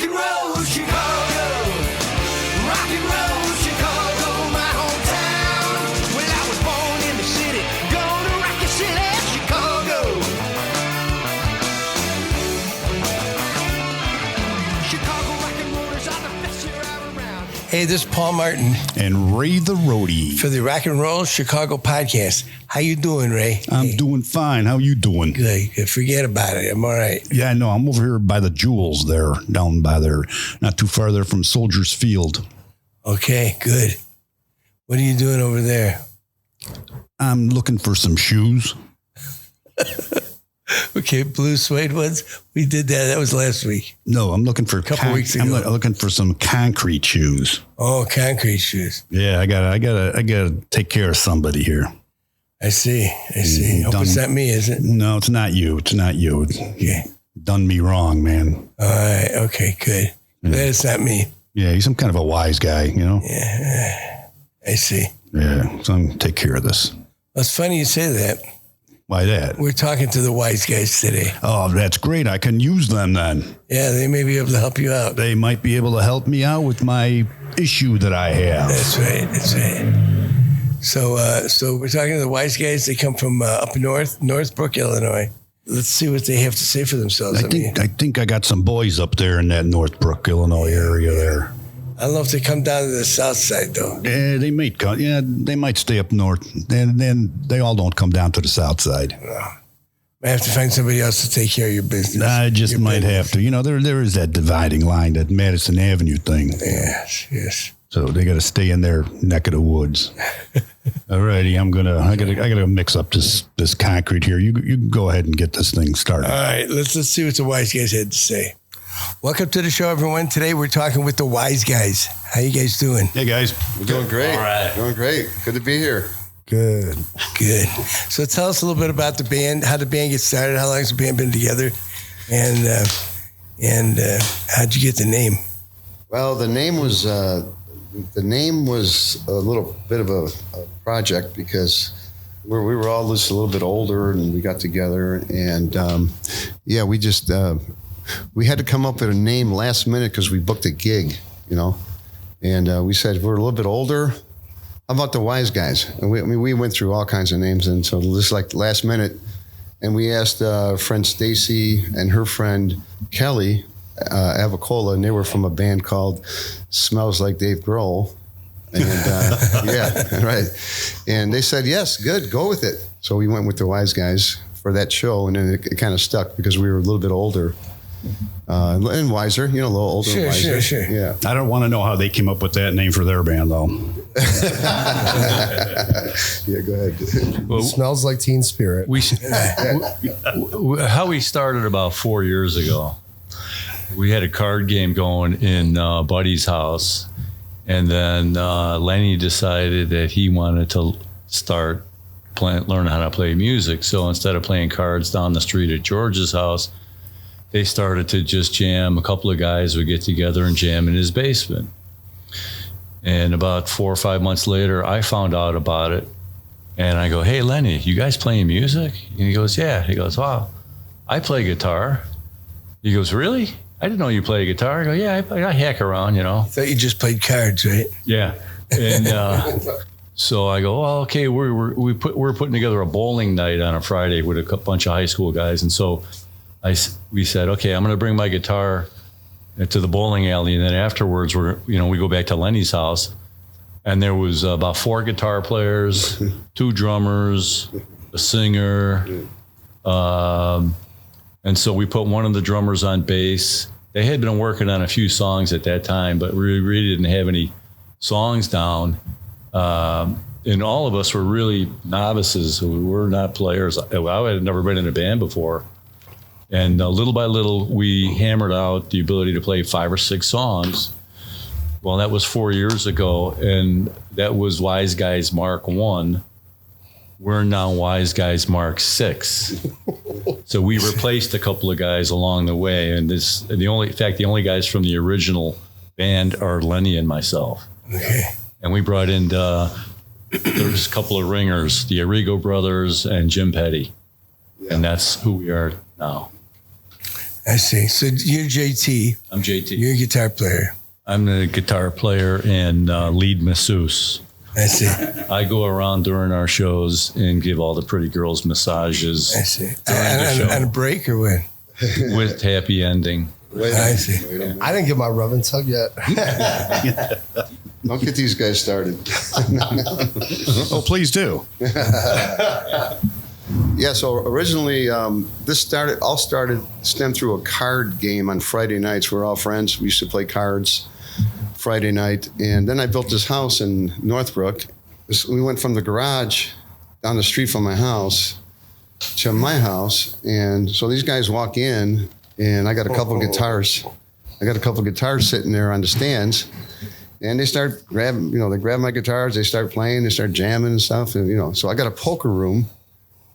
Rock and roll Chicago. Rock and roll Chicago, my hometown. Well, I was born in the city, gonna rock your city, Chicago. Chicago rock and rollers are the best you're ever around. Hey, this is Paul Martin And Ray the Roadie. for the Rock and Roll Chicago podcast. How you doing, Ray? I'm doing fine. How you doing? Good. Forget about it. I'm all right. Yeah, no, I'm over here by the Jewels there, down by there, not too far there from Soldiers Field. Okay, good. What are you doing over there? I'm looking for some shoes. Okay, blue suede ones. We did that. That was last week. No, I'm looking for a couple weeks ago. I'm looking for some concrete shoes. Oh, concrete shoes. Yeah, I gotta take care of somebody here. I see. Hope it's not me, is it? No, it's not you. Okay. Done me wrong, man. All right. Okay, good. Glad it's not me. Yeah, he's some kind of a wise guy, you know? Yeah. I see. Yeah, so I'm gonna take care of this. Well, it's funny you say that. Why that? We're talking to the Wiseguys today. Oh, that's great. I can use them then. Yeah, they may be able to help you out. They might be able to help me out with my issue that I have. That's right. So we're talking to the Wiseguys. They come from up Northbrook, Illinois. Let's see what they have to say for themselves. I think I got some boys up there in that Northbrook, Illinois area there. I don't know if they come down to the south side, though. Yeah, they might come. Yeah, they might stay up north. Then they all don't come down to the south side. I have to find somebody else to take care of your business. I just might have to. You know, there is that dividing line, that Madison Avenue thing. Yes. So they got to stay in their neck of the woods. Alrighty, I gotta mix up this concrete here. You go ahead and get this thing started. All right, let's see what the Wiseguys had to say. Welcome to the show, everyone. Today we're talking with the Wiseguys. How you guys doing? Hey guys, We're doing great. All right. Doing great. Good to be here. Good. So tell us a little bit about the band, how the band gets started, how long has the band been together, and how'd you get the name? Well, the name was a little bit of a project because we were all just a little bit older and we got together and we just we had to come up with a name last minute because we booked a gig, you know, and we said we're a little bit older. How about the Wiseguys? And we went through all kinds of names, and so just like last minute, and we asked friend Stacy and her friend Kelly Avocola, and they were from a band called Smells Like Dave Grohl. And yeah, right. And they said, yes, good, go with it. So we went with the Wiseguys for that show, and then it kind of stuck because we were a little bit older and wiser, you know, a little older and wiser. Sure. Yeah. I don't want to know how they came up with that name for their band, though. Yeah, go ahead. Well, Smells like Teen Spirit. how we started about 4 years ago. We had a card game going in Buddy's house, and then Lenny decided that he wanted to start learn how to play music. So instead of playing cards down the street at George's house, they started to just jam. A couple of guys would get together and jam in his basement. And about 4 or 5 months later, I found out about it. And I go, hey, Lenny, you guys playing music? And he goes, yeah. He goes, wow, I play guitar. He goes, really? I didn't know you play guitar. I go, yeah, I hack around, you know. I thought you just played cards, right? Yeah. And so I go, well, okay, we're putting together a bowling night on a Friday with a bunch of high school guys. And so we said, okay, I'm going to bring my guitar to the bowling alley. And then afterwards, we go back to Lenny's house. And there was about 4 guitar players, 2 drummers, a singer. And so we put one of the drummers on bass. They had been working on a few songs at that time, but we really didn't have any songs down. And all of us were really novices. We were not players. I had never been in a band before. And little by little, we hammered out the ability to play 5 or 6 songs. Well, that was 4 years ago, and that was Wiseguys Mark 1. We're now Wiseguys Mark 6. So we replaced a couple of guys along the way, and the only guys from the original band are Lenny and myself. Okay. And we brought in there's a couple of ringers, the Arrigo brothers and Jim Petty, and that's who we are now. I see. So you're JT. I'm JT. You're a guitar player. I'm the guitar player and lead masseuse. I see. I go around during our shows and give all the pretty girls massages. I see. the show. On a break or what? With happy ending. I see. I didn't get my Robin tug yet. Don't get these guys started. Oh, please do. Yeah, so originally this stemmed through a card game on Friday nights. We're all friends. We used to play cards Friday night. And then I built this house in Northbrook. We went from the garage down the street from my house to my house. And so these guys walk in, and I got a couple of guitars. I got a couple of guitars sitting there on the stands. And they start grabbing, they grab my guitars, they start playing, they start jamming and stuff. And, so I got a poker room.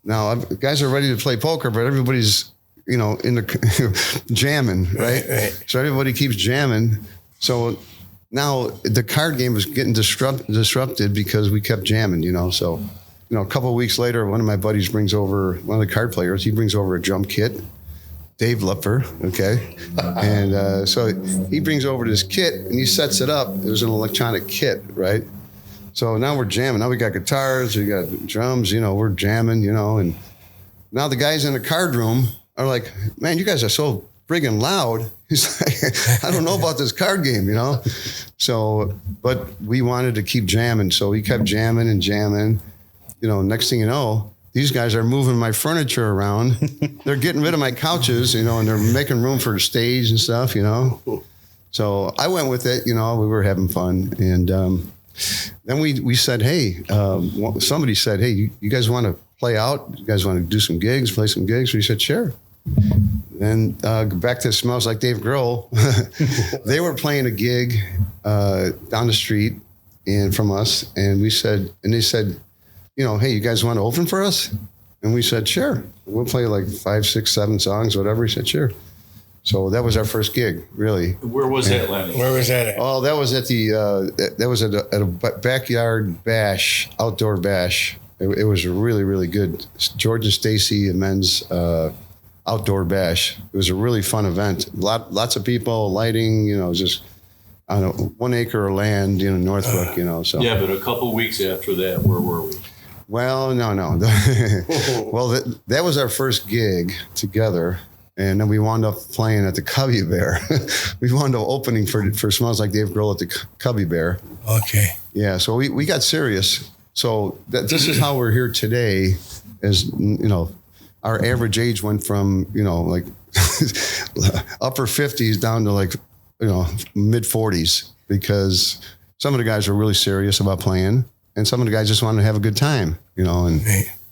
Now, guys are ready to play poker, but everybody's, in the jamming, right? So everybody keeps jamming. So now the card game was getting disrupted because we kept jamming, So, a couple of weeks later, one of my buddies brings over, one of the card players, he brings over a drum kit. Dave Lupper, okay? And so he brings over this kit, and he sets it up. It was an electronic kit, right? So now we're jamming. Now we got guitars, we got drums, we're jamming, and now the guys in the card room are like, man, you guys are so friggin' loud. He's like, I don't know about this card game, So, but we wanted to keep jamming, so we kept jamming and jamming. Next thing you know, these guys are moving my furniture around. They're getting rid of my couches, and they're making room for the stage and stuff, So I went with it, we were having fun. And then we said, hey, somebody said, hey, you guys want to play out? You guys want to do some gigs, play some gigs? We said, sure. Then back to Smells Like Dave Grohl. They were playing a gig down the street and from us. And they said, hey, you guys want to open for us? And we said, sure. We'll play like 5, 6, 7 songs, whatever. He said, sure. So that was our first gig, really. Where was that, Lenny? Where was that at? Oh, that was at at a backyard bash, outdoor bash. It was really, really good. George and Stacy and men's outdoor bash. It was a really fun event. Lots of people, lighting, just, I don't know, 1 acre of land, Northbrook, so. Yeah, but a couple weeks after that, where were we? Well, no. Well, that was our first gig together. And then we wound up playing at the Cubby Bear. We wound up opening for Smells Like Dave Grohl at the Cubby Bear. Okay. Yeah, so we got serious. So this is how we're here today. As our average age went from like upper 50s down to like mid 40s, because some of the guys were really serious about playing, and some of the guys just wanted to have a good time. And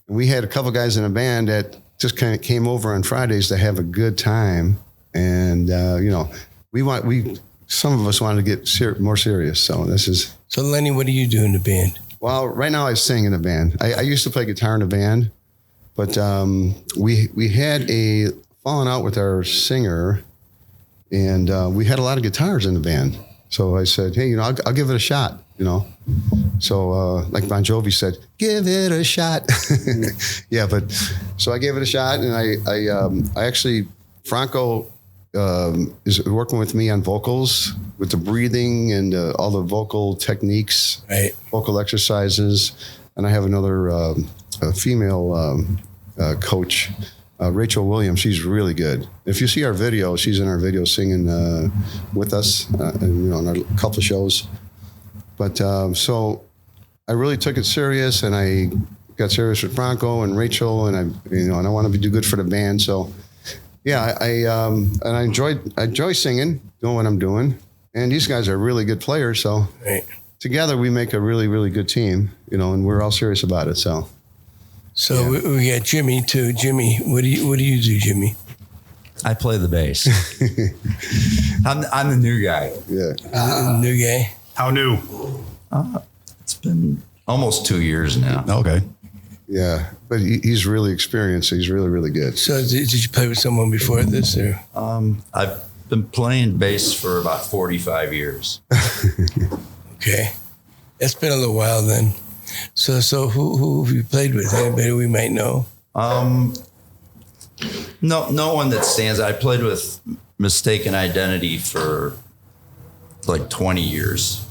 we had a couple guys in a band that just kind of came over on Fridays to have a good time, and some of us wanted to get more serious. So this is. So Lenny, what do you do in the band? Well, right now I sing in a band. I used to play guitar in a band, but we had a falling out with our singer, and we had a lot of guitars in the band. So I said, hey, I'll give it a shot. So like Bon Jovi said, give it a shot. Yeah, but so I gave it a shot, and I actually, Franco is working with me on vocals, with the breathing and all the vocal techniques, right, vocal exercises, and I have another a female coach, Rachel Williams. She's really good. If you see our video, she's in our video singing with us, on a couple of shows. But so I really took it serious, and I got serious with Franco and Rachel, and I want to do good for the band. So yeah, I enjoy singing, doing what I'm doing, and these guys are really good players. So together we make a really, really good team, and we're all serious about it. So we got Jimmy too. Jimmy, what do you do, Jimmy? I play the bass. I'm the new guy. Yeah, new guy. How new? It's been almost 2 years now. Okay. Yeah, but he's really experienced. So he's really, really good. So did you play with someone before this, or? I've been playing bass for about 45 years. Okay, it's been a little while then. So who have you played with? Anybody we might know? No one that stands. I played with Mistaken Identity for like 20 years.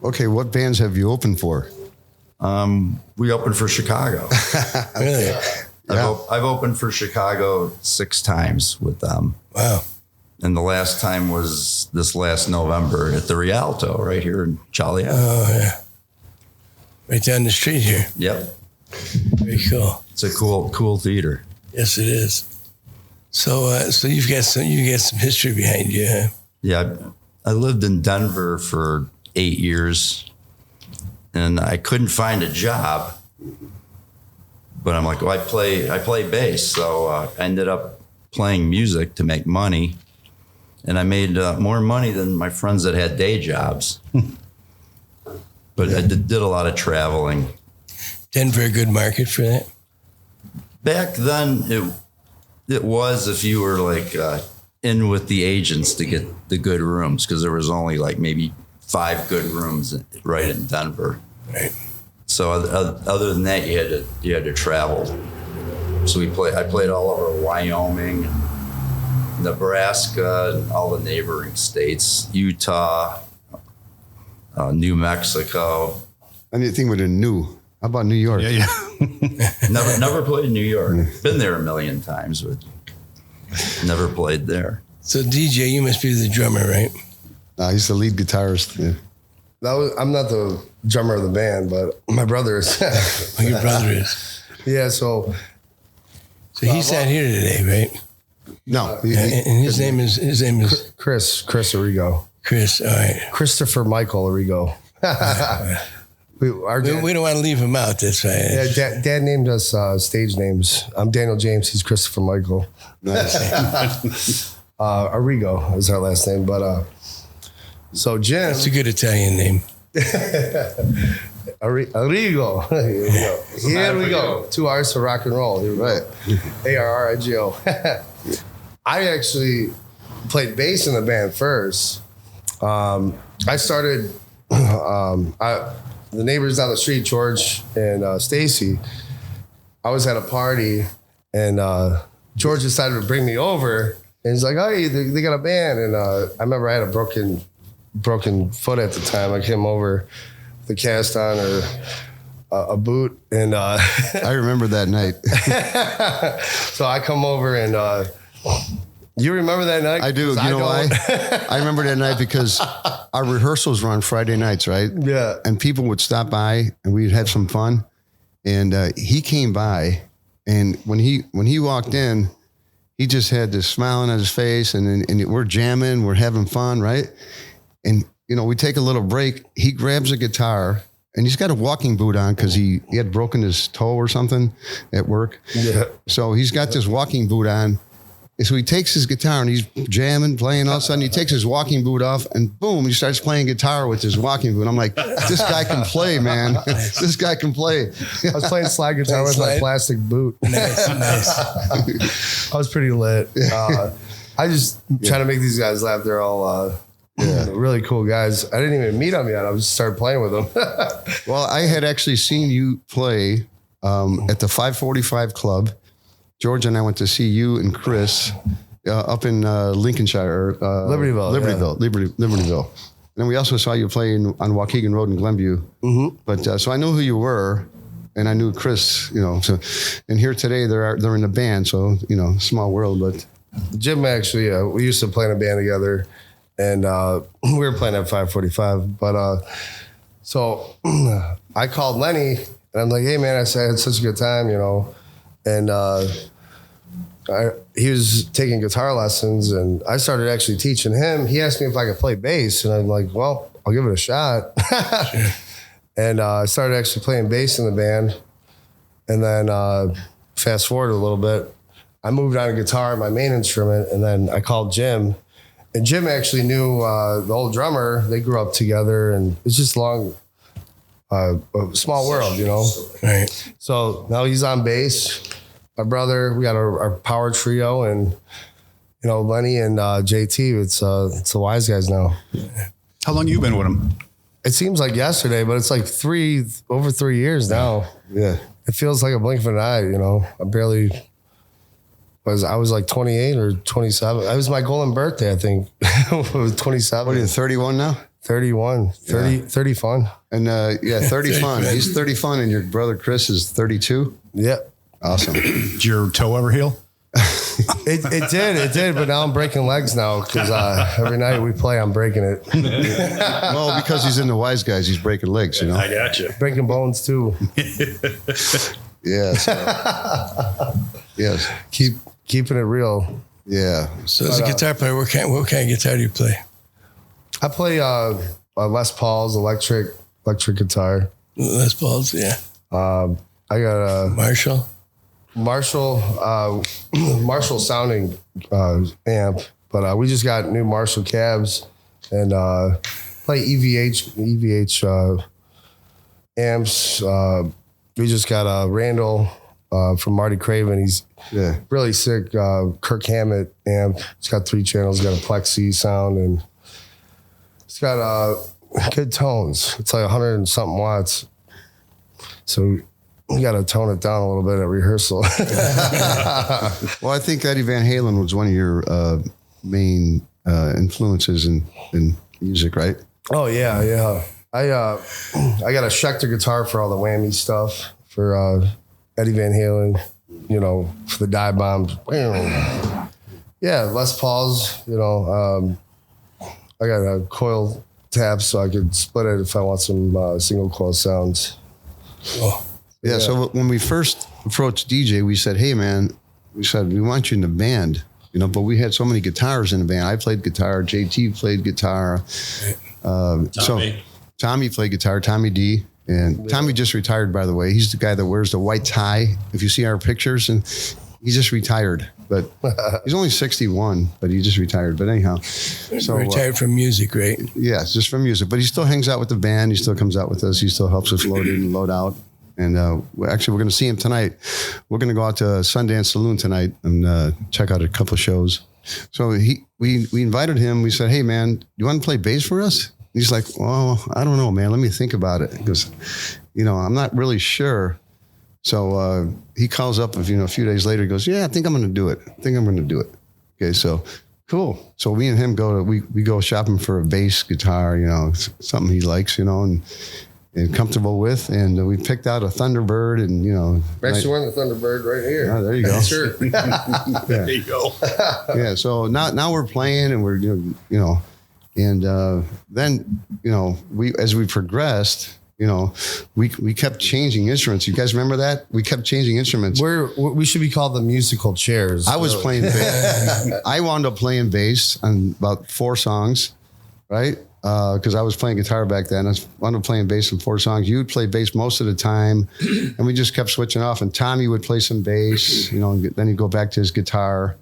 Okay, what bands have you opened for? We opened for Chicago. Really? I've opened for Chicago 6 times with them. Wow. And the last time was this last November at the Rialto right here in Joliet. Oh, yeah. Right down the street here. Yep. Very cool. It's a cool theater. Yes, it is. So, so you got some history behind you, huh? Yeah. I lived in Denver for 8 years and I couldn't find a job, but I'm like, well, I play bass. So I ended up playing music to make money. And I made more money than my friends that had day jobs. But I did a lot of traveling. Denver, a good market for that? Back then, it was if you were like in with the agents to get the good rooms, because there was only like maybe 5 good rooms right in Denver. Right. So other than that, you had to travel. So I played all over Wyoming, Nebraska, and all the neighboring states, Utah, New Mexico. Anything with a new? How about New York? Yeah. Never played in New York. Been there a million times, but never played there. So DJ, you must be the drummer, right? He's the lead guitarist. Yeah. I'm not the drummer of the band, but my brother is. Oh, your brother is. Yeah, so So he's not here today, right? No. And his name is Chris Arrigo. Chris. All right. Christopher Michael Arrigo. we don't want to leave him out. That's right. Yeah, Dad named us stage names. I'm Daniel James. He's Christopher Michael. Nice. Arrigo is our last name. But so Jim. It's a good Italian name. Arrigo. Here we go. 2 R's for rock and roll. Here we go. Arrigo. I actually played bass in the band first. I started. The neighbors down the street, George and Stacy. I was at a party, and George decided to bring me over. And he's like, "Hey, they got a band." And I remember I had a broken foot at the time. I came over, the cast on or a boot, and I remember that night. so I come over and. You remember that night? I do. You know why? I remember that night because our rehearsals were on Friday nights, right? Yeah. And people would stop by and we'd have some fun. And he came by, and when he walked in, he just had this smile on his face, and we're jamming, we're having fun, right? And we take a little break. He grabs a guitar, and he's got a walking boot on because he had broken his toe or something at work. Yeah. So he's got this walking boot on. And so he takes his guitar and he's jamming, playing. All of a sudden, he takes his walking boot off, and boom, he starts playing guitar with his walking boot. I'm like, this guy can play, man. This guy can play. I was playing slide guitar with my plastic boot. Nice. I was pretty lit. I just try to make these guys laugh. They're all really cool guys. I didn't even meet them yet. I just started playing with them. Well, I had actually seen you play at the 545 Club. George and I went to see you and Chris up in Lincolnshire, Libertyville. And then we also saw you playing on Waukegan Road in Glenview. Mm-hmm. But so I knew who you were, and I knew Chris. So, and here today they're in a band. So small world. But Jim actually, we used to play in a band together, and we were playing at 545. But so I called Lenny, and I'm like, "Hey man, I had such a good time, And he was taking guitar lessons, and I started actually teaching him. He asked me if I could play bass, and I'm like, well, I'll give it a shot. Sure. And I started actually playing bass in the band. And then fast forward a little bit, I moved on to guitar, my main instrument, and then I called Jim. And Jim actually knew the old drummer. They grew up together, and it's just a small world, Right. So now he's on bass. My brother, we got our power trio, and Lenny and JT. It's the Wiseguys now. How long you been with him? It seems like yesterday, but it's like over 3 years now. yeah, It feels like a blink of an eye. I I was like 28 or 27. It was my golden birthday, I think. It was 27. What are you, 31 now? 31. 30, Yeah. 30 fun. And 30 fun. He's 30 fun, and your brother Chris is 32. Yep. Awesome. Did your toe ever heal? It did, but now I'm breaking legs now because every night we play, I'm breaking it. Well, because he's in the Wiseguys, he's breaking legs, you know? I got you. Breaking bones too. Yes. Yes. Keeping it real. Yeah. So as a guitar player, what kind of guitar do you play? I play Les Paul's electric guitar. Les Pauls, yeah. I got a Marshall. Marshall sounding amp, but we just got new Marshall cabs and play EVH amps. We just got a Randall from Marty Craven. He's really sick. Kirk Hammett amp. It's got 3 channels. Got a Plexi sound and it's got good tones. It's like 100 and something watts. So you got to tone it down a little bit at rehearsal. Well, I think Eddie Van Halen was one of your main influences in music, right? Oh yeah. I got a Schecter guitar for all the whammy stuff for Eddie Van Halen, you know, for the dive bombs. Yeah, Les Paul's, you know. I got a coil tab so I could split it if I want some single coil sounds. Oh. Yeah. So when we first approached DJ, we said, "Hey, man," we said, "we want you in the band." You know, but we had so many guitars in the band. I played guitar. JT played guitar. So Tommy played guitar. Tommy D. And Tommy just retired, by the way. He's the guy that wears the white tie. If you see our pictures, and he just retired. But he's only 61, but he just retired. But anyhow, so Retired from music, right? yeah, just from music. But he still hangs out with the band. He still comes out with us. He still helps us load in and load out. And we're going to see him tonight. We're going to go out to Sundance Saloon tonight and check out a couple of shows. So we invited him. We said, "Hey, man, do you want to play bass for us?" He's like, "Well, I don't know, man. Let me think about it." He goes, "You know, I'm not really sure." So he calls up, a few days later. He goes, "Yeah, I think I'm going to do it. Okay, so cool. So me and him we go shopping for a bass guitar, you know, something he likes, you know, and comfortable with. And we picked out a Thunderbird, and you know, I'm actually wearing the Thunderbird right here. Oh, there you go. Sure. There you go. Yeah. So now we're playing, and we're you know, and then you know as we progressed. You know, we kept changing instruments. You guys remember that? We kept changing instruments. We should be called the musical chairs. I was playing bass. I wound up playing bass on about 4 songs, right? Because I was playing guitar back then. I wound up playing bass on 4 songs. You would play bass most of the time, and we just kept switching off. And Tommy would play some bass, you know, and then he'd go back to his guitar.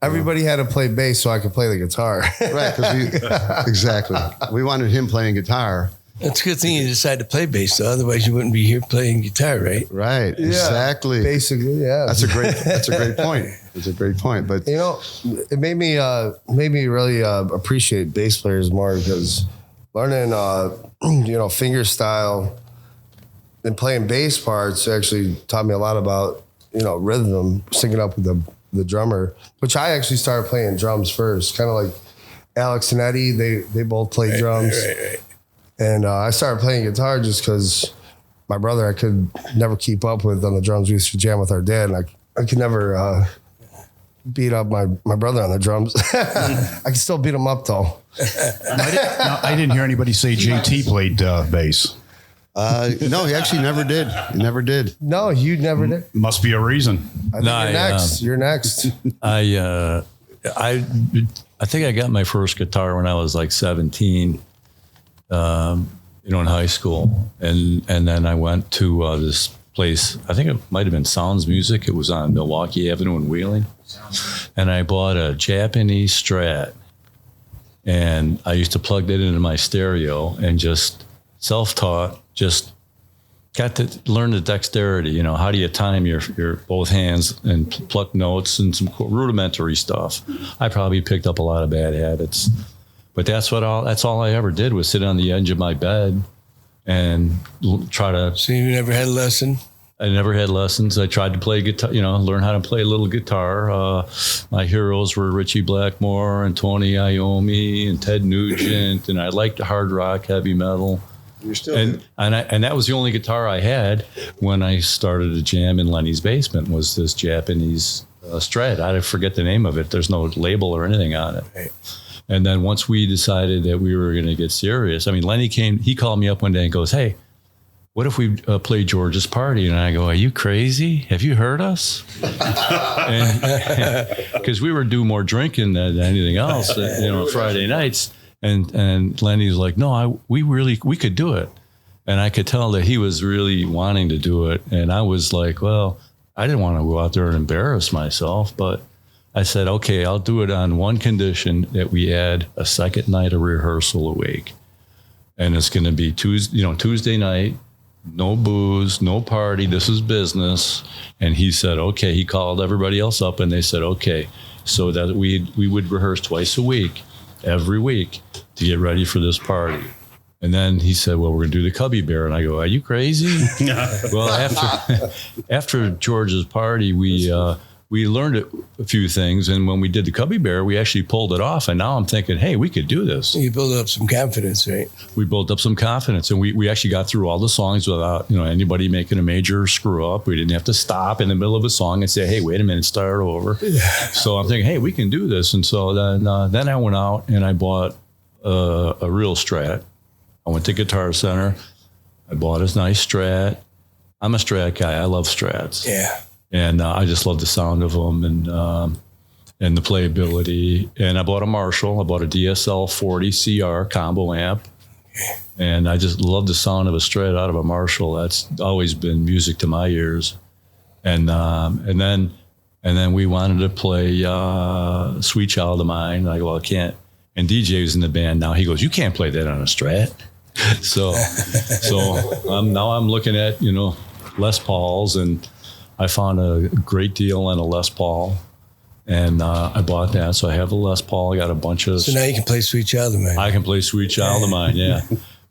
Everybody had to play bass so I could play the guitar. Right, exactly. We wanted him playing guitar. It's a good thing you decided to play bass, though. Otherwise, you wouldn't be here playing guitar, right? Right, exactly. Basically, yeah. That's a great point. It's a great point. But you know, it made me really appreciate bass players more because learning you know, finger style and playing bass parts actually taught me a lot about, you know, rhythm, syncing up with the drummer, which I actually started playing drums first, kind of like Alex and Eddie. They both played drums. Right. And I started playing guitar just because my brother I could never keep up with on the drums. We used to jam with our dad, and I could never beat up my brother on the drums. I can still beat him up, though. I didn't hear anybody say JT played bass. no, he actually never did. He never did. No, you never did. Must be a reason. I think you're next. I think I got my first guitar when I was like 17. You know, in high school, and then I went to this place. I think it might have been Sounds Music. It was on Milwaukee Avenue in Wheeling, and I bought a Japanese Strat, and I used to plug that into my stereo and just self-taught, just got to learn the dexterity. You know, how do you time your both hands and pluck notes and some rudimentary stuff. I probably picked up a lot of bad habits. But that's all I ever did was sit on the edge of my bed and try to. So you never had a lesson? I never had lessons. I tried to play guitar, learn how to play a little guitar. My heroes were Richie Blackmore and Tony Iommi and Ted Nugent, and I liked hard rock, heavy metal. You're still And that was the only guitar I had when I started to jam in Lenny's basement, was this Japanese Strat. I forget the name of it. There's no label or anything on it. Right. And then once we decided that we were going to get serious, Lenny he called me up one day and goes, "Hey, what if we play George's Party?" And I go, "Are you crazy? Have you heard us?" Because we were doing more drinking than anything else, Friday nights. And Lenny was like, "No, we could do it." And I could tell that he was really wanting to do it. And I was like, well, I didn't want to go out there and embarrass myself, but I said, okay, I'll do it on one condition, that we add a second night of rehearsal a week. And it's going to be Tuesday night, no booze, no party. This is business. And he said, okay. He called everybody else up and they said, okay, so that we would rehearse twice a week, every week, to get ready for this party. And then he said, well, we're going to do the Cubby Bear. And I go, are you crazy? Well, after George's Party, we learned a few things. And when we did the Cubby Bear, we actually pulled it off. And now I'm thinking, hey, we could do this. You build up some confidence, right? We built up some confidence. And we actually got through all the songs without anybody making a major screw up. We didn't have to stop in the middle of a song and say, hey, wait a minute, start over. So I'm thinking, hey, we can do this. And so then I went out and I bought a real Strat. I went to Guitar Center. I bought a nice Strat. I'm a Strat guy. I love Strats. Yeah. And I just love the sound of them and the playability. And I bought a Marshall. I bought a DSL 40 CR combo amp. And I just love the sound of a Strat out of a Marshall. That's always been music to my ears. And then we wanted to play Sweet Child of Mine. I go, well, I can't. And DJ was in the band now. He goes, you can't play that on a Strat. So now I'm looking at, Les Pauls, and I found a great deal on a Les Paul, and I bought that. So I have a Les Paul. I got a bunch of. So now you can play Sweet Child of Mine. I can play Sweet Child of Mine. Yeah.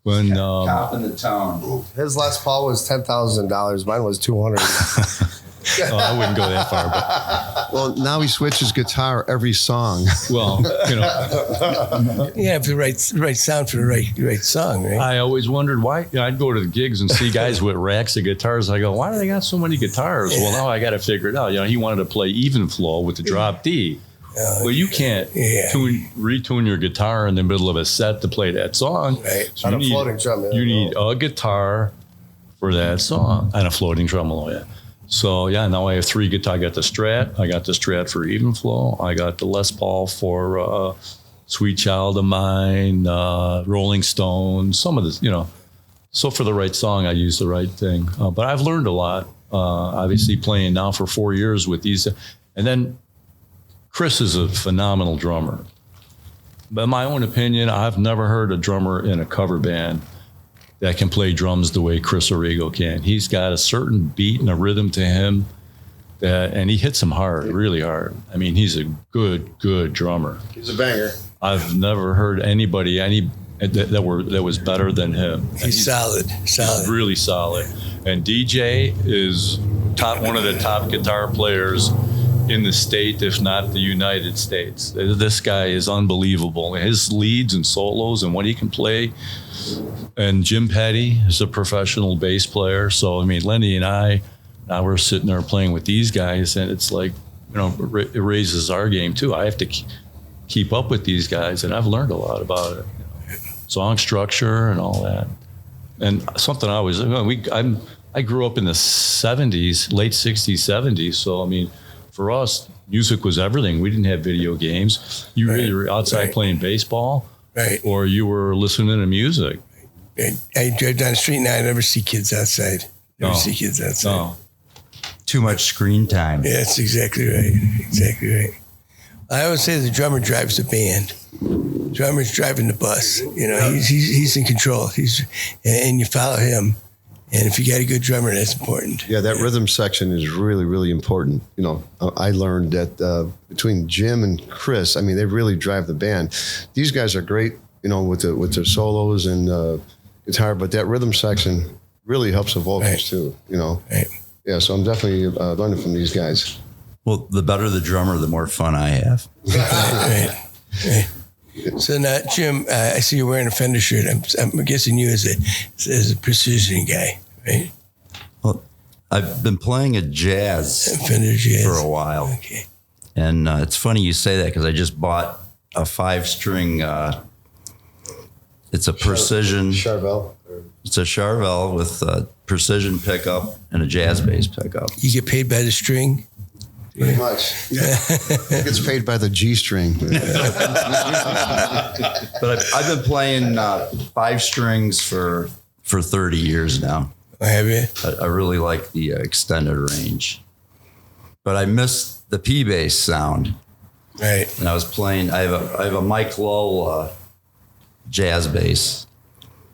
When Top in the town. His Les Paul was $10,000. Mine was $200. I wouldn't go that far, but Well, now he switches guitar every song. well, Yeah, for the right sound for the right song, right? I always wondered why. I'd go to the gigs and see guys with racks of guitars. I go, why do they got so many guitars? Well, now I got to figure it out. He wanted to play even flow with the drop D. Well, you can't retune your guitar in the middle of a set to play that song. Right. So On a floating tremolo. You need a guitar for that song and a floating tremolo. Yeah. So now I have three guitars. I got the Strat. I got the Strat for even flow. I got the Les Paul for Sweet Child of Mine, Rolling Stones. Some of this, So for the right song, I use the right thing. But I've learned a lot. Obviously, playing now for 4 years with these, and then Chris is a phenomenal drummer. But in my own opinion, I've never heard a drummer in a cover band that can play drums the way Chris Arrigo can. He's got a certain beat and a rhythm to him, and he hits them hard, really hard. He's a good drummer. He's a banger. I've never heard anybody that was better than him. He's solid. He's really solid. And DJ is one of the top guitar players in the state, if not the United States. This guy is unbelievable. His leads and solos and what he can play. And Jim Petty is a professional bass player. So, Lenny and I, now we're sitting there playing with these guys, and it's like, it raises our game too. I have to keep up with these guys, and I've learned a lot about it. Song structure and all that. And something I grew up in the 70s, late 60s, 70s. So, for us, music was everything. We didn't have video games. You really were outside playing baseball. Right. Or you were listening to music. I drive down the street now. I never see kids outside. See kids outside. No. Too much screen time. Yeah, that's exactly right. Exactly right. I always say the drummer drives the band. Drummer's driving the bus. He's in control. And you follow him. And if you got a good drummer, that's important. Yeah, that rhythm section is really, really important. I learned that between Jim and Chris, they really drive the band. These guys are great, with their solos and guitar, but that rhythm section really helps the vocals too. Right. Yeah, so I'm definitely learning from these guys. Well, the better the drummer, the more fun I have. Right. So now, Jim, I see you're wearing a Fender shirt. I'm guessing you as a precision guy, right? Well, I've been playing a jazz Fender jazz for a while. Okay. And it's funny you say that because I just bought a 5-string. It's a precision. Charvel. It's a Charvel with a precision pickup and a jazz bass pickup. You get paid by the string. Pretty much. It gets paid by the G string. But I've been playing 5 strings for 30 years now. Have you? I really like the extended range. But I missed the P bass sound. Right. And I was playing. I have a Mike Lowe jazz bass,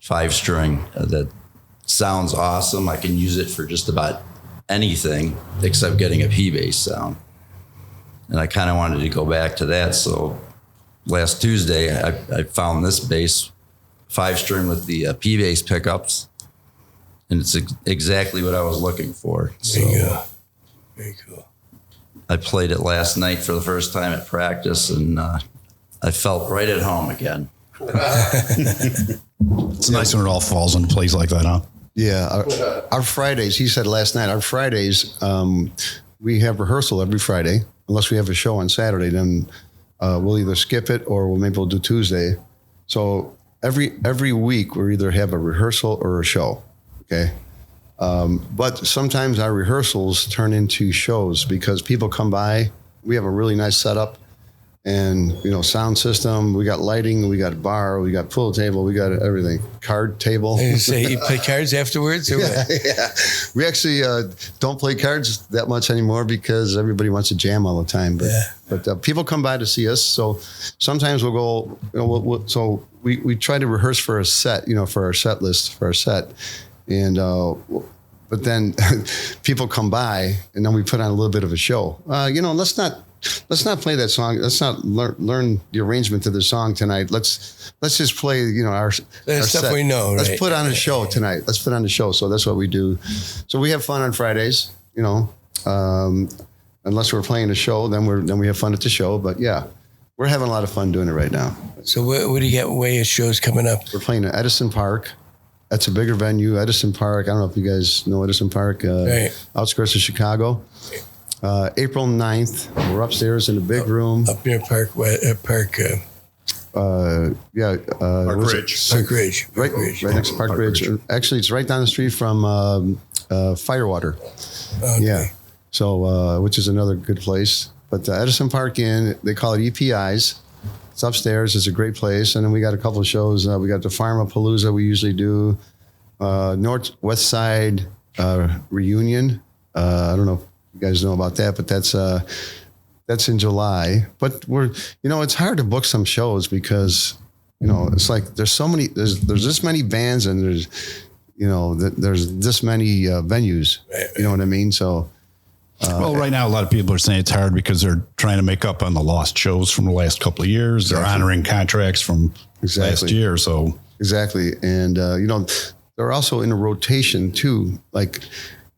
5-string that sounds awesome. I can use it for just about anything except getting a P bass sound. And I kind of wanted to go back to that. So last Tuesday, I found this bass, 5-string with the P bass pickups, and it's exactly what I was looking for. So There you go. Very cool. I played it last night for the first time at practice, and I felt right at home again. It's nice when it all falls into place like that, huh? Yeah, our Fridays, he said last night, our Fridays, we have rehearsal every Friday. Unless we have a show on Saturday, then we'll either skip it or maybe we'll do Tuesday. So every week we either have a rehearsal or a show, okay? But sometimes our rehearsals turn into shows because people come by. We have a really nice setup. And, sound system, we got lighting, we got a bar, we got pool table, we got everything. Card table. And you say you play cards afterwards? Or what? Yeah. We actually don't play cards that much anymore because everybody wants to jam all the time. But people come by to see us. So sometimes we'll go, so we try to rehearse for a set, for our set list, for our set. And, but then people come by and then we put on a little bit of a show. Let's not play that song. Let's not learn the arrangement to the song tonight. Let's just play, our stuff set. we know. Let's right? put on a show tonight. Let's put on a show. So that's what we do. So we have fun on Fridays. Unless we're playing a show, then we have fun at the show. But yeah, we're having a lot of fun doing it right now. So what do you got way of shows coming up? We're playing at Edison Park. That's a bigger venue, Edison Park. I don't know if you guys know Edison Park, right. Outskirts of Chicago. April 9th, we're upstairs in the big room. Up near Park. Park Ridge. Park Ridge. Right next to Park Ridge. Actually, it's right down the street from Firewater. Okay. Yeah. So, which is another good place. But Edison Park Inn, they call it EPI's. It's upstairs. It's a great place. And then we got a couple of shows. We got the Pharmapalooza we usually do. Northwest Side Reunion. I don't know if you guys know about that, but that's in July. But it's hard to book some shows because, it's like there's so many, there's this many bands and there's this many venues. You know what I mean? So. Well, right now, a lot of people are saying it's hard because they're trying to make up on the lost shows from the last couple of years. They're honoring contracts from last year. So exactly. And, they're also in a rotation too. Like,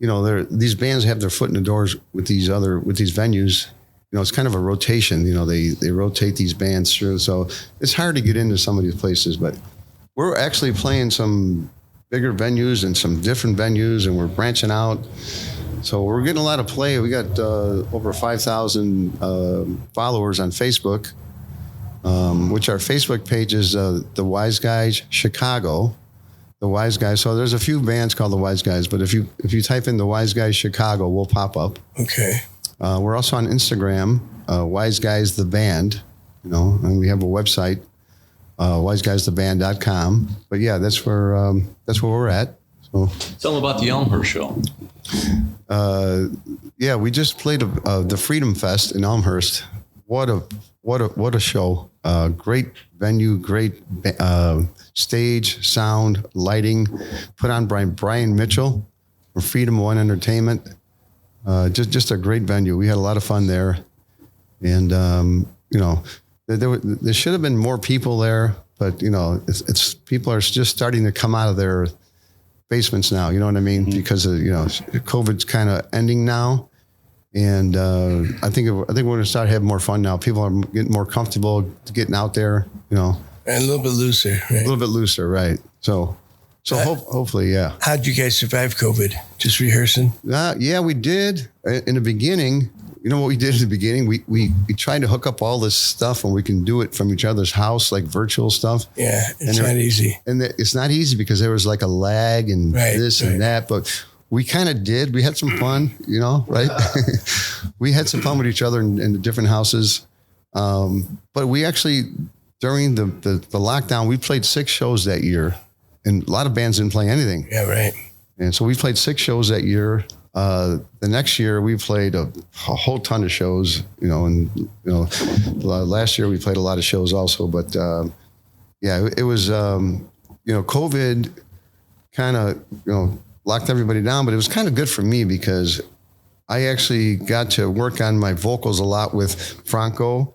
these bands have their foot in the doors with these venues. It's kind of a rotation. They rotate these bands through. So it's hard to get into some of these places, but we're actually playing some bigger venues and some different venues, and we're branching out. So we're getting a lot of play. We got over 5,000 followers on Facebook, which our Facebook page is the Wiseguys Chicago. The Wiseguys. So there's a few bands called the Wiseguys, but if you type in the Wiseguys Chicago, we'll pop up. Okay. We're also on Instagram, Wiseguys the Band, and we have a website, wiseguystheband.com. But yeah, that's where we're at. So Tell them about the Elmhurst show. yeah, we just played the Freedom Fest in Elmhurst. What a show! Great venue, great stage, sound, lighting. Put on by Brian Mitchell from Freedom One Entertainment. Just a great venue. We had a lot of fun there, and there should have been more people there, but it's people are just starting to come out of their basements now. You know what I mean? Because of, COVID's kind of ending now. And I think we're going to start having more fun now. People are getting more comfortable getting out there, And a little bit looser, right? A little bit looser, right? So hopefully, yeah. How'd you guys survive COVID? Just rehearsing? Yeah, we did. In the beginning, you know what we did in the beginning? We tried to hook up all this stuff and we can do it from each other's house, like virtual stuff. Yeah, it's not easy. And it's not easy because there was like a lag and this and that, but we kind of did. We had some fun, right? We had some fun with each other in the different houses. But we actually, during the lockdown, we played 6 shows that year. And a lot of bands didn't play anything. Yeah, right. And so we played 6 shows that year. The next year we played a whole ton of shows, last year we played a lot of shows also, but it was, COVID kind of, locked everybody down, but it was kind of good for me because I actually got to work on my vocals a lot with Franco,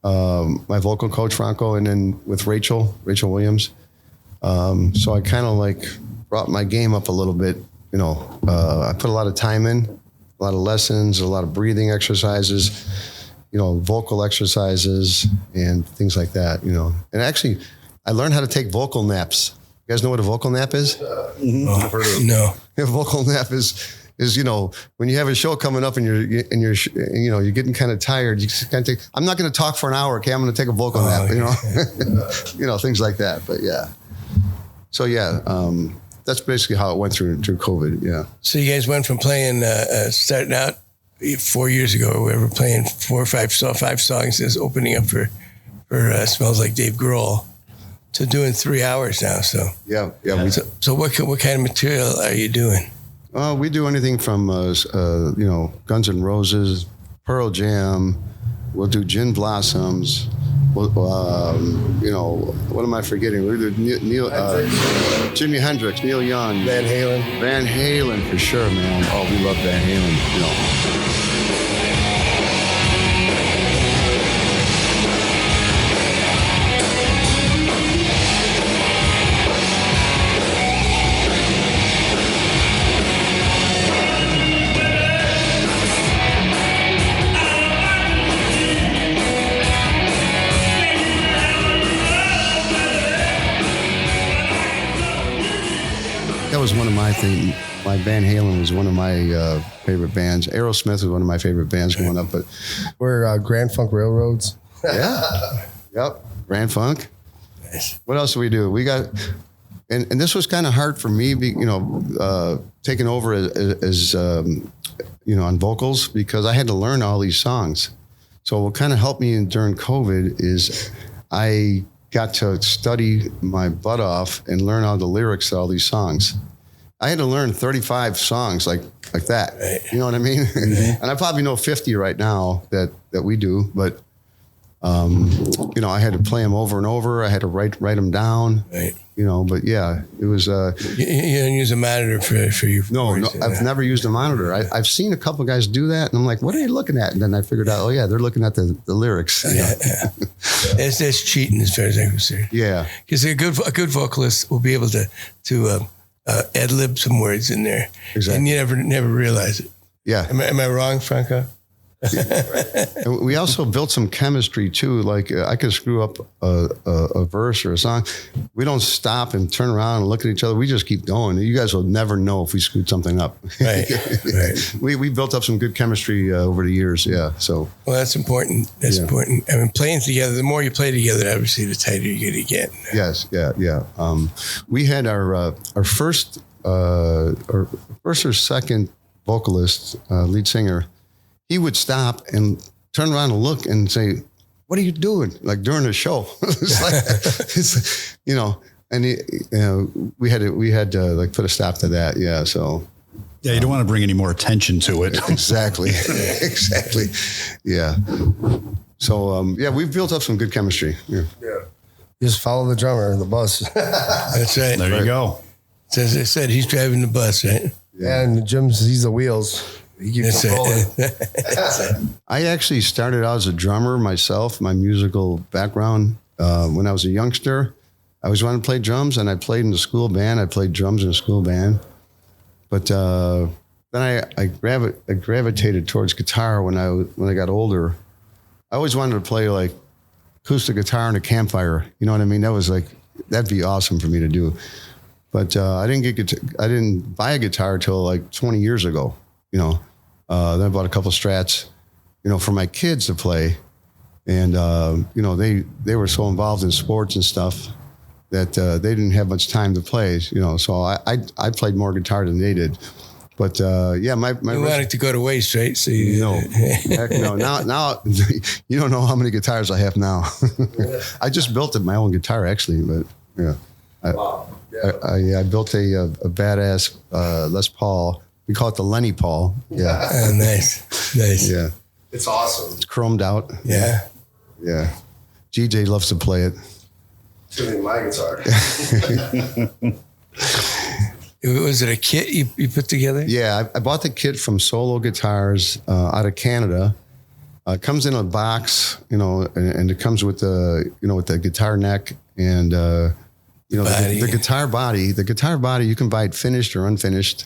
my vocal coach Franco, and then with Rachel Williams. So I kind of like brought my game up a little bit. I put a lot of time in, a lot of lessons, a lot of breathing exercises, vocal exercises and things like that, And actually, I learned how to take vocal naps. You guys know what a vocal nap is? I've heard of it. No. A vocal nap is when you have a show coming up and you're getting kind of tired, you just kind of take. I'm not going to talk for an hour. Okay, I'm going to take a vocal nap. Things like that. But yeah. So yeah. That's basically how it went through COVID. Yeah. So you guys went from playing, starting out 4 years ago, we were playing 4 or 5 songs as opening up for Smells Like Dave Grohl, to doing 3 hours now. So yeah. So what kind of material are you doing? We do anything from Guns N' Roses, Pearl Jam. We'll do Gin Blossoms. What am I forgetting? We do Jimi Hendrix, Neil Young, Van Halen for sure, man. Oh, we love Van Halen. That was one of my things. My Van Halen was one of my favorite bands. Aerosmith was one of my favorite bands growing up. But we're Grand Funk Railroads. Yeah. Yep. Grand Funk. Nice. What else do we do? We got, and this was kind of hard for me, taking over as on vocals because I had to learn all these songs. So what kind of helped me during COVID is I got to study my butt off and learn all the lyrics to all these songs. I had to learn 35 songs like that. Right. You know what I mean? Mm-hmm. And I probably know 50 right now that we do, but I had to play them over and over. I had to write them down. Right. But yeah, it was. You didn't use a monitor for your. No, I've never used a monitor. I've seen a couple guys do that, and I'm like, "What are you looking at?" And then I figured out, oh yeah, they're looking at the lyrics. Yeah. That's cheating as far as I'm concerned. Yeah, because a good vocalist will be able to ad lib some words in there, exactly. And you never realize it. Yeah, am I wrong, Franco? And we also built some chemistry too. Like I could screw up a verse or a song. We don't stop and turn around and look at each other. We just keep going. You guys will never know if we screwed something up. Right. Right. We built up some good chemistry over the years. Yeah. So. Well, that's important. That's important. I mean, playing together. The more you play together, obviously, the tighter you're going to get. Yes. Yeah. We had our first or second vocalist, lead singer. He would stop and turn around and look and say, "What are you doing?" Like during the show. And we had to like put a stop to that. Yeah. So. Yeah, you don't want to bring any more attention to it. Exactly. Exactly. Yeah. So we've built up some good chemistry. Yeah. Just follow the drummer in the bus. That's right. There you go. As I said, he's driving the bus, right? Yeah, and Jim's he's the wheels. I actually started out as a drummer myself, my musical background. When I was a youngster, I always wanted to play drums, and I played in the school band. I played drums in the school band. But then I gravitated towards guitar when I got older. I always wanted to play like acoustic guitar in a campfire. You know what I mean? That was like, that'd be awesome for me to do. But I didn't buy a guitar till like 20 years ago. You know, then I bought a couple Strats, you know, for my kids to play. And, you know, they were so involved in sports and stuff that they didn't have much time to play, you know, so I played more guitar than they did. But yeah, my you wanted to go to waste, right? So you no, heck no. Now you don't know how many guitars I have now. I just built my own guitar actually, but yeah, I built a badass Les Paul. We call it the Lenny Paul. Yeah, Oh, nice. yeah, It's awesome. it's chromed out. Yeah. Yeah, GJ loves to play it. It's gonna be my guitar. Was it a kit you put together? Yeah, I bought the kit from Solo Guitars out of Canada. It comes in a box, you know, and it comes with with the guitar neck and you know the guitar body. The guitar body, you can buy it finished or unfinished.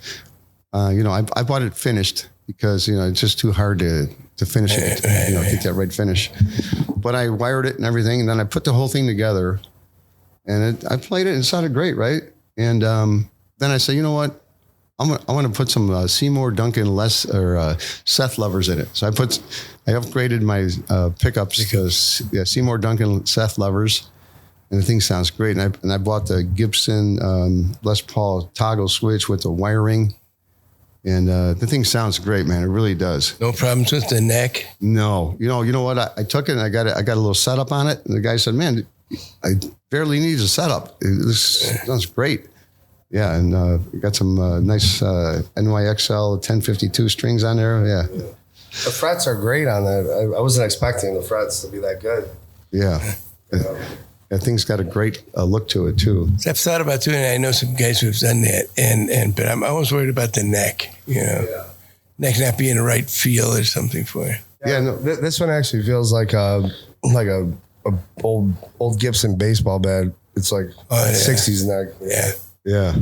You know, I bought it finished because you know it's just too hard to finish it. You know, get that right finish. But I wired it and everything, and then I put the whole thing together, and I played it and it sounded great, right? And then I said, you know what? I want to put some Seymour Duncan Seth levers in it. So I upgraded my pickups because Seymour Duncan Seth levers, and the thing sounds great. And I bought the Gibson Les Paul toggle switch with the wiring, and the thing sounds great, man. It really does. No problems with the neck? No, you know what? I took it and I got a little setup on it, and the guy said, man, I barely need a setup. This sounds great. Yeah, and we got some nice NYXL 1052 strings on there. Yeah. The frets are great on that. I wasn't expecting the frets to be that good. Yeah. That thing's got a great look to it, too. So I've thought about doing it. I know some guys who've done that, but I'm always worried about the neck, you know. Neck not being the right feel or something for it. Yeah, no, This one actually feels like a old Gibson baseball bat. It's like 60s neck. Yeah. yeah.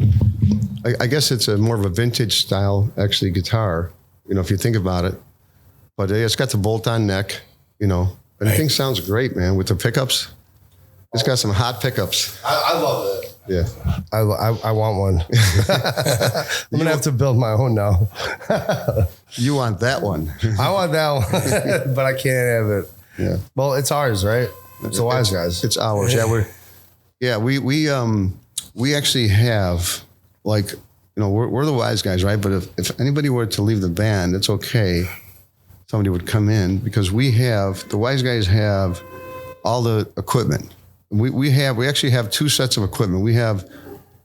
I guess it's more of a vintage style, actually, guitar, you know, if you think about it. But it's got the bolt-on neck, you know. And the thing sounds great, man, with the pickups. It's got some hot pickups. I love it. Yeah. I want one. I'm gonna have to build my own now. You want that one. I want that one, but I can't have it. Yeah. Well, it's ours, right? It's the Wiseguys. It's ours. Yeah, we actually have, like, you know, we're the Wiseguys, right? But if anybody were to leave the band, it's okay. Somebody would come in because the Wiseguys have all the equipment. We actually have two sets of equipment. We have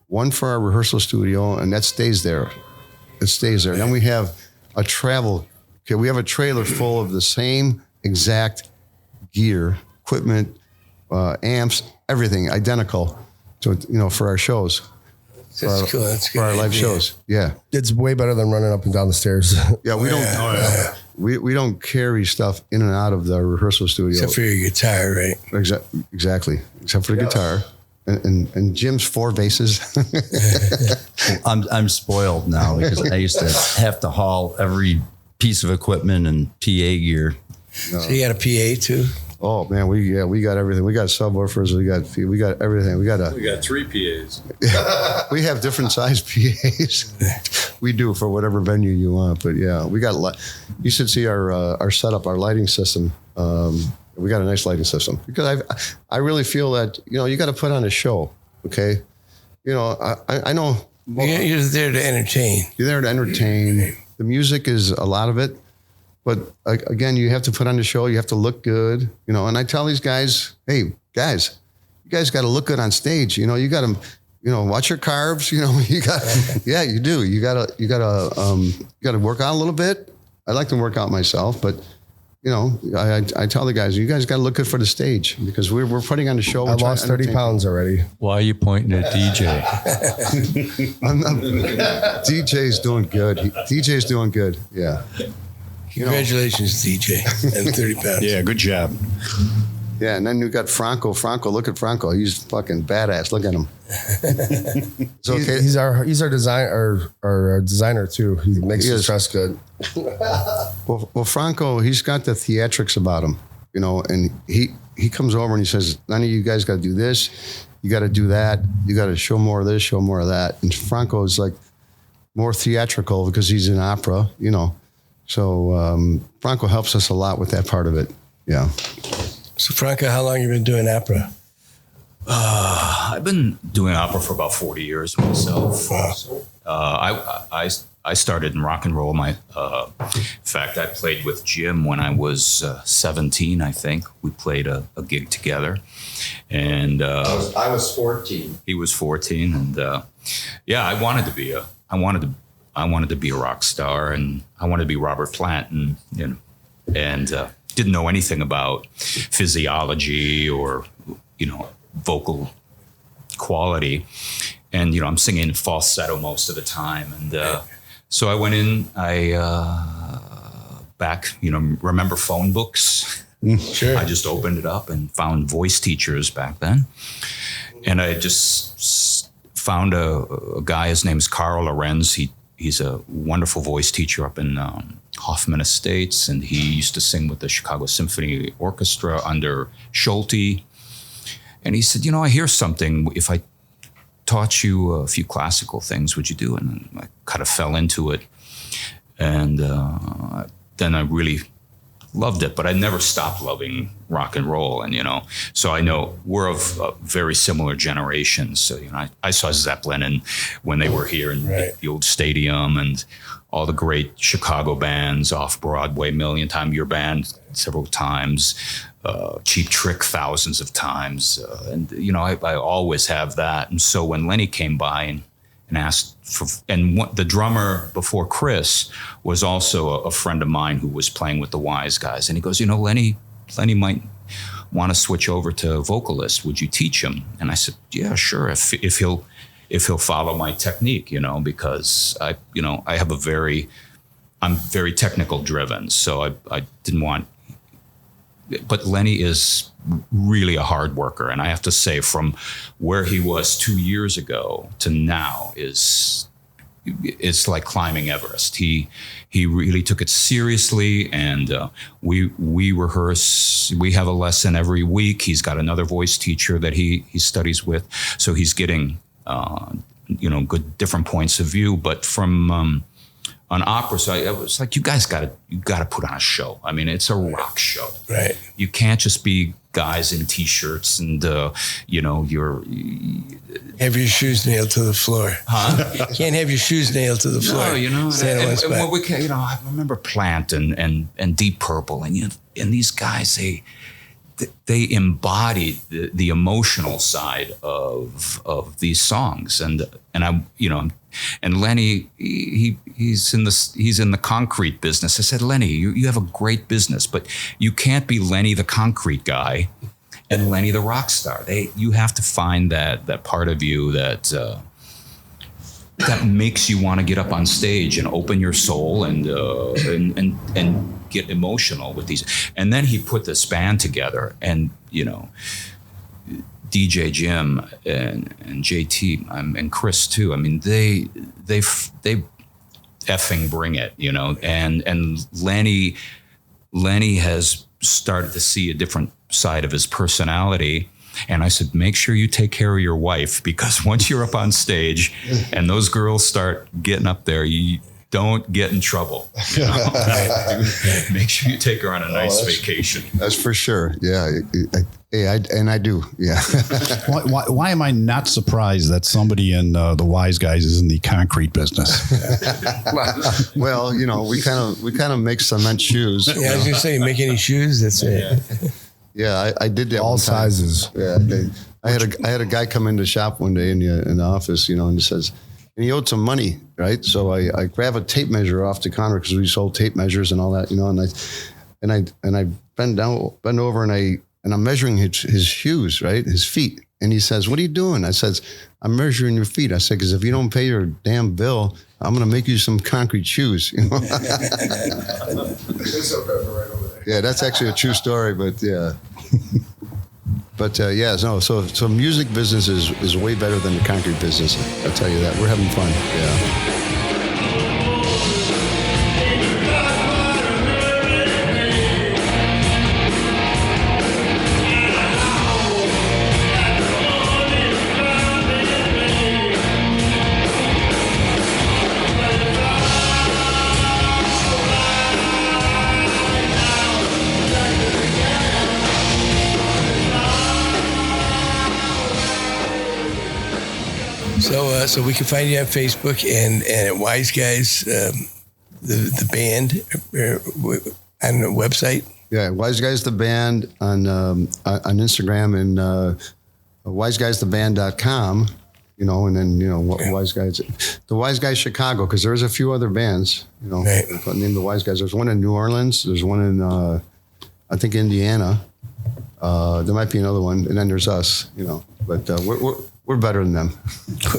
one for our rehearsal studio, and that stays there. It stays there. Then we have a travel. Okay, we have a trailer full of the same exact gear, equipment, amps, everything identical to, you know, for our shows. That's cool. That's for our live shows. Yeah. It's way better than running up and down the stairs. Yeah, we don't. We don't carry stuff in and out of the rehearsal studio. Except for your guitar, right? Exactly. Except for the guitar. And Jim's 4 basses. I'm spoiled now because I used to have to haul every piece of equipment and PA gear. So you got a PA too? Oh man, we got everything. We got subwoofers. We got everything. We got 3 PAs. We have different size PAs. We do for whatever venue you want. But yeah, we got. You should see our setup, our lighting system. We got a nice lighting system because I really feel that, you know, you got to put on a show. Okay, you know, I know You're there to entertain. you're there to entertain. The music is a lot of it. But again, you have to put on the show. You have to look good, you know. And I tell these guys, hey, guys, you guys got to look good on stage. You know, you got to, you know, watch your carbs. You know, you got, yeah, you do. You gotta work out a little bit. I like to work out myself, but you know, I tell the guys, you guys got to look good for the stage because we're putting on the show. I lost 30 pounds already. Why are you pointing at DJ? DJ's doing good. DJ's doing good. Yeah. Congratulations, DJ, and 30 pounds. Yeah, good job. Yeah, and then you got Franco. Franco, look at Franco. He's fucking badass. Look at him. It's okay. He's our our designer too. He makes us dress good. Well, Franco, he's got the theatrics about him, you know, and he comes over and he says, none of you guys got to do this. You got to do that. You got to show more of this, show more of that. And Franco is like more theatrical because he's in opera, you know. So Franco helps us a lot with that part of it. Yeah. So Franco, how long you been doing opera? I've been doing opera for about 40 years myself. Wow. I started in rock and roll. In fact, I played with Jim when I was 17. I think we played a gig together, and I was 14. he was 14. And yeah, I wanted to be a rock star, and I wanted to be Robert Plant, and didn't know anything about physiology or vocal quality. And, I'm singing falsetto most of the time. And so I went in, remember phone books? Sure. I just opened it up and found voice teachers back then. And I just found a guy, his name's Carl Lorenz. He's a wonderful voice teacher up in Hoffman Estates. And he used to sing with the Chicago Symphony Orchestra under Schulte. And he said, I hear something. If I taught you a few classical things, would you do it? And I kind of fell into it. And then I really loved it, but I never stopped loving rock and roll. And, so I know we're of very similar generations. So, I saw Zeppelin and when they were here in the old stadium, and all the great Chicago bands off Broadway, Million Time Your Band several times, Cheap Trick thousands of times. And, I always have that. And so when Lenny came by and asked for, and the drummer before Chris was also a friend of mine who was playing with the Wiseguys. And he goes, Lenny might want to switch over to vocalist. Would you teach him? And I said, yeah, sure. If he'll follow my technique, because I have I'm very technical driven. So I didn't want, but Lenny is really a hard worker. And I have to say, from where he was 2 years ago to now it's like climbing Everest. He really took it seriously, and we rehearse. We have a lesson every week. He's got another voice teacher that he studies with, so he's getting good different points of view. But from on opera side, it was like, you guys got to put on a show. I mean, it's a rock show. Right. You can't just be guys in t-shirts and you're have your shoes nailed to the floor. Huh? Can't have your shoes nailed to the floor. No, and when we can, I remember Plant and Deep Purple, and these guys, they embodied the emotional side of these songs, and I and Lenny, he's in the concrete business. I said, Lenny, you have a great business, but you can't be Lenny the concrete guy and Lenny the rock star. You have to find that part of you that makes you want to get up on stage and open your soul and get emotional with these. And then he put this band together, and DJ Jim and JT and Chris too. I mean, they effing bring it, And Lenny has started to see a different side of his personality. And I said, make sure you take care of your wife, because once you're up on stage and those girls start getting up there, you don't get in trouble. Make sure you take her on a nice vacation. That's for sure. Yeah. I do. Yeah. Why am I not surprised that somebody in the Wiseguys is in the concrete business? Well, we kind of make cement shoes. Yeah, I was gonna say, make any shoes? That's it. Yeah, I did that All sizes. Yeah, I had a guy come in the shop one day in the office, and he says, and he owed some money, right? So I grab a tape measure off the counter, because we sold tape measures and all that, and I bend over and I'm measuring his shoes, right? His feet. And he says, what are you doing? I says, I'm measuring your feet. I said, because if you don't pay your damn bill, I'm going to make you some concrete shoes. Yeah, that's actually a true story, but yeah. But yeah, no. So music business is way better than the concrete business. I'll tell you that. We're having fun. Yeah. So we can find you on Facebook and at Wiseguys, the band, on the website. Yeah, Wiseguys the band on Instagram and wiseguystheband.com. You know, and then Wiseguys, the Wiseguys Chicago, because there's a few other bands. You know, right. Named the Wiseguys. There's one in New Orleans. There's one in I think Indiana. There might be another one, and then there's us. You know, but we're better than them.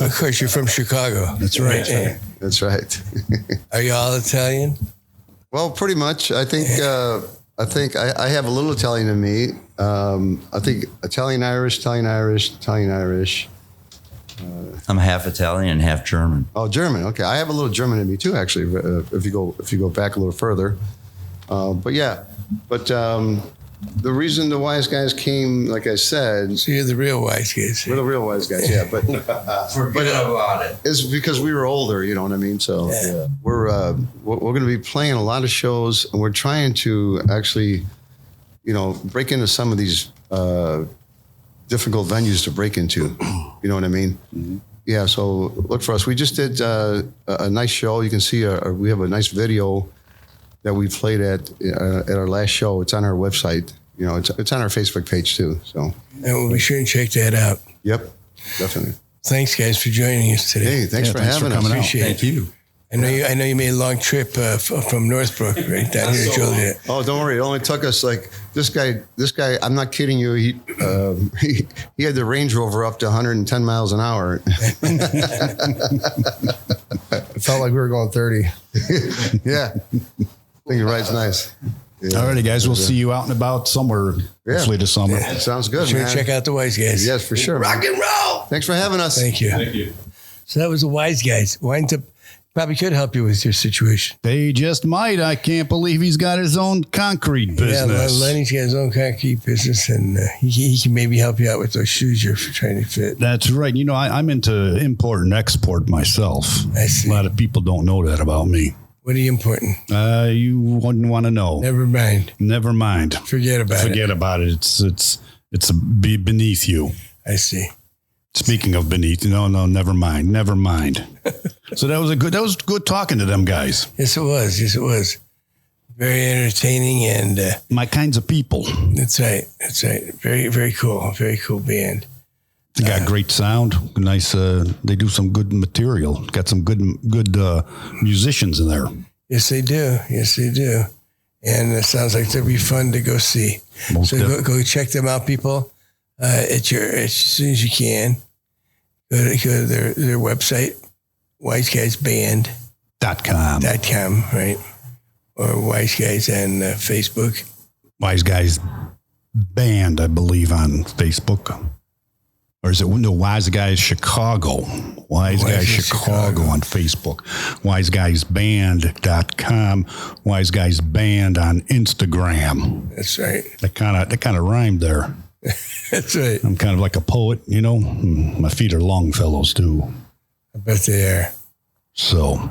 Of course, you're from Chicago. That's right. Yeah. That's right. Are you all Italian? Well, pretty much. I think I have a little Italian in me. I think Italian Irish. I'm half Italian and half German. Oh, German. Okay, I have a little German in me too. Actually, if you go back a little further, the reason the Wiseguys came, like I said, So you're the real Wiseguys. we're the real Wiseguys. Yeah, but Forget about it. it's because we were older. You know what I mean? So Yeah. we're going to be playing a lot of shows, and we're trying to actually, break into some of these difficult venues to break into. You know what I mean? Mm-hmm. Yeah. So look for us. We just did a nice show. You can see we have a nice video that we played at our last show. It's on our website. You know, it's on our Facebook page too. So. And we'll be sure and check that out. Yep. Definitely. Thanks, guys, for joining us today. Hey, thanks for having us. Appreciate it. Thank you. I know you made a long trip from Northbrook right down here to Joliet. Oh, don't worry. It only took us like this guy. I'm not kidding you. He had the Range Rover up to 110 miles an hour. It felt like we were going 30. Yeah. I think your ride's nice. Yeah. All righty, guys. We'll see you out and about somewhere, hopefully this summer. Yeah. Sounds good, Sure, man. check out the Wiseguys. Yes, for sure. Rock and roll. Thanks for having us. Thank you. Thank you. So that was the Wiseguys. Winds up probably could help you with your situation. They just might. I can't believe he's got his own concrete business. Yeah, Lenny's got his own concrete business, and he can maybe help you out with those shoes you're trying to fit. That's right. You know, I'm into import and export myself. I see. A lot of people don't know that about me. What are you importing? You wouldn't want to know. Never mind. Never mind. Forget about it. Forget about it. It's be beneath you. I see. Speaking of beneath, no, never mind. Never mind. So that was good talking to them guys. Yes, it was. Yes, it was. Very entertaining, and My kinds of people. that's right. That's right. Very, very cool. Very cool band. They got great sound. Nice. They do some good material. Got some good musicians in there. Yes, they do. Yes, they do. And it sounds like they'll be fun to go see. Most So go check them out, people. As soon as you can. Go to their website, wiseguysband.com, .com. right? Or Wiseguys on Facebook. Wiseguys Band, I believe, on Facebook. Or is it Wiseguys Chicago? Wiseguys Chicago on Facebook. Wiseguysband.com. Wiseguys Band on Instagram. That's right. That kind of rhymed there. That's right. I'm kind of like a poet, you know. My feet are Longfellows too. I bet they are. So,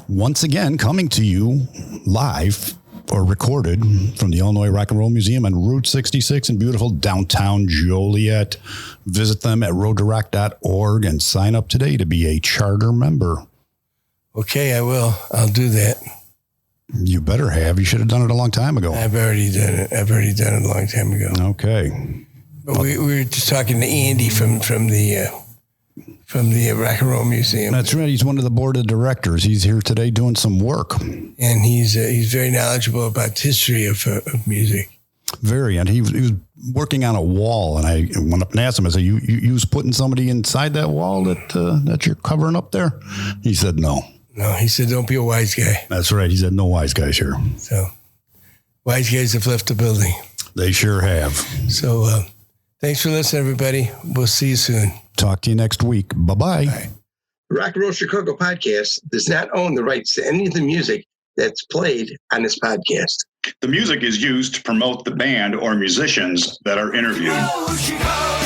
once again, coming to you live or recorded from the Illinois Rock and Roll Museum on Route 66 in beautiful downtown Joliet. Visit them at roadtorock.org and sign up today to be a charter member. Okay, I will. I'll do that. You better have. You should have done it a long time ago. I've already done it. A long time ago. Okay. But we were just talking to Andy from the Rock and Roll Museum. That's right. He's one of the board of directors. He's here today doing some work. And he's very knowledgeable about the history of music. Very. And he was working on a wall. And I went up and asked him, I said, you was putting somebody inside that wall that you're covering up there? He said, no. No, he said, don't be a wise guy. That's right. He said, no wise guys here. So wise guys have left the building. They sure have. So Thanks for listening, everybody. We'll see you soon. Talk to you next week. Bye-bye. Bye. Rock and Roll Chicago podcast does not own the rights to any of the music that's played on this podcast. The music is used to promote the band or musicians that are interviewed. Oh, Chicago.